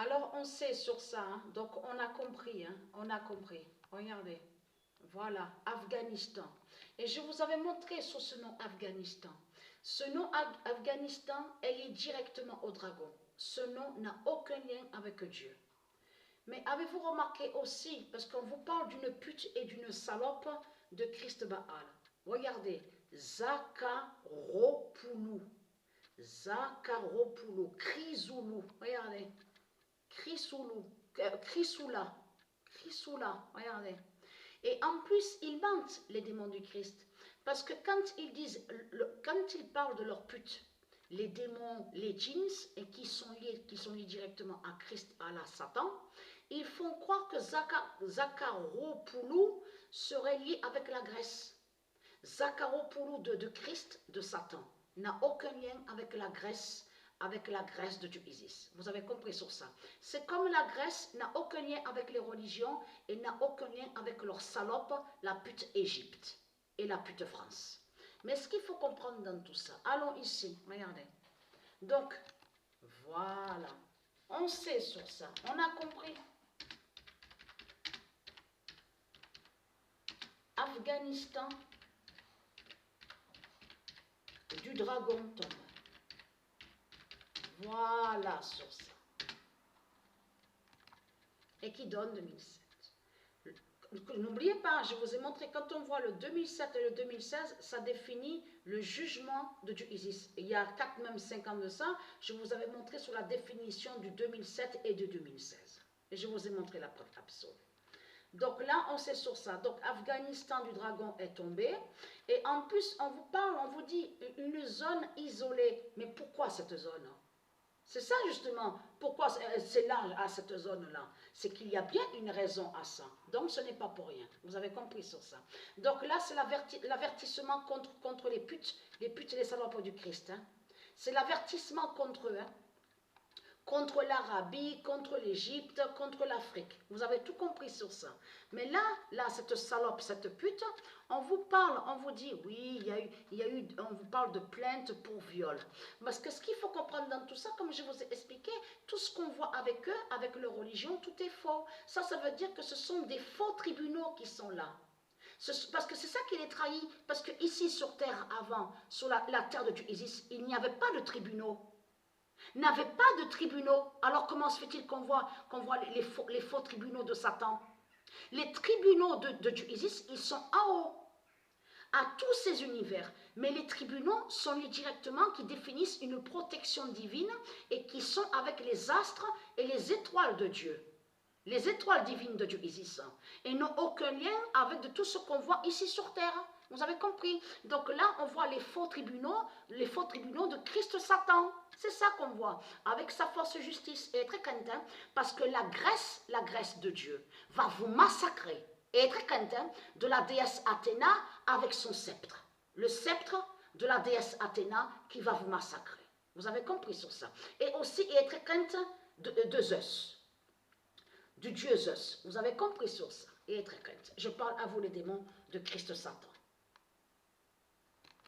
Alors, on sait sur ça, hein. Donc on a compris, hein. On a compris. Regardez, voilà, Afghanistan. Et je vous avais montré sur ce nom Afghanistan. Ce nom Afghanistan est lié directement au dragon. Ce nom n'a aucun lien avec Dieu. Mais avez-vous remarqué aussi, parce qu'on vous parle d'une pute et d'une salope de Christ Baal. Regardez, Zakaropoulou. Zakaropoulou, Chrysoulou, regardez. Chrysoulou, Chrysoula, Chrysoula, regardez. Et en plus, ils mentent, les démons du Christ. Parce que quand ils disent, quand ils parlent de leur pute, les démons, les djinns, et qui sont liés directement à Christ, à la Satan, ils font croire que Zakaropoulou serait lié avec la Grèce. Zakaropoulou de Christ, de Satan, n'a aucun lien avec la Grèce de Dieu Isis. Vous avez compris sur ça. C'est comme la Grèce n'a aucun lien avec les religions et n'a aucun lien avec leur salope, la pute Égypte et la pute France. Mais ce qu'il faut comprendre dans tout ça, allons ici, regardez. Donc, voilà. On sait sur ça, on a compris. Afghanistan, du dragon tombe. Voilà sur ça. Et qui donne 2007. N'oubliez pas, je vous ai montré, quand on voit le 2007 et le 2016, ça définit le jugement de Dieu Isis. Il y a 4, même 5 ans de ça, je vous avais montré sur la définition du 2007 et du 2016. Et je vous ai montré la preuve absolue. Donc là, on sait sur ça. Donc Afghanistan du dragon est tombé. Et en plus, on vous parle, on vous dit une zone isolée. Mais pourquoi cette zone? C'est ça justement, pourquoi c'est là, à cette zone-là. C'est qu'il y a bien une raison à ça. Donc ce n'est pas pour rien. Vous avez compris sur ça. Donc là, c'est l'avertissement contre les putes et les salopes du Christ. Hein. C'est l'avertissement contre eux. Hein. Contre l'Arabie, contre l'Égypte, contre l'Afrique. Vous avez tout compris sur ça. Mais là, cette salope, cette pute, on vous parle, on vous dit, oui, on vous parle de plainte pour viol. Parce que ce qu'il faut comprendre dans tout ça, comme je vous ai expliqué, tout ce qu'on voit avec eux, avec leur religion, tout est faux. Ça veut dire que ce sont des faux tribunaux qui sont là. Parce que c'est ça qui les trahit. Parce que ici sur terre, avant, sur la terre de Dieu Isis, il n'y avait pas de tribunaux. N'avait pas de tribunaux. Alors comment se fait-il qu'on voit les faux tribunaux de Satan? Les tribunaux de Dieu Isis, ils sont en haut, à tous ces univers. Mais les tribunaux sont liés directement, qui définissent une protection divine et qui sont avec les astres et les étoiles de Dieu. Les étoiles divines de Dieu Isis. Et n'ont aucun lien avec de tout ce qu'on voit ici sur terre. Vous avez compris? Donc là, on voit les faux tribunaux de Christ Satan. C'est ça qu'on voit, avec sa force justice. Et très content, parce que la Grèce de Dieu, va vous massacrer. Et très content de la déesse Athéna avec son sceptre. Le sceptre de la déesse Athéna qui va vous massacrer. Vous avez compris sur ça. Et aussi, et très content de Zeus. Du dieu Zeus. Vous avez compris sur ça. Et très content. Je parle à vous les démons de Christ Satan.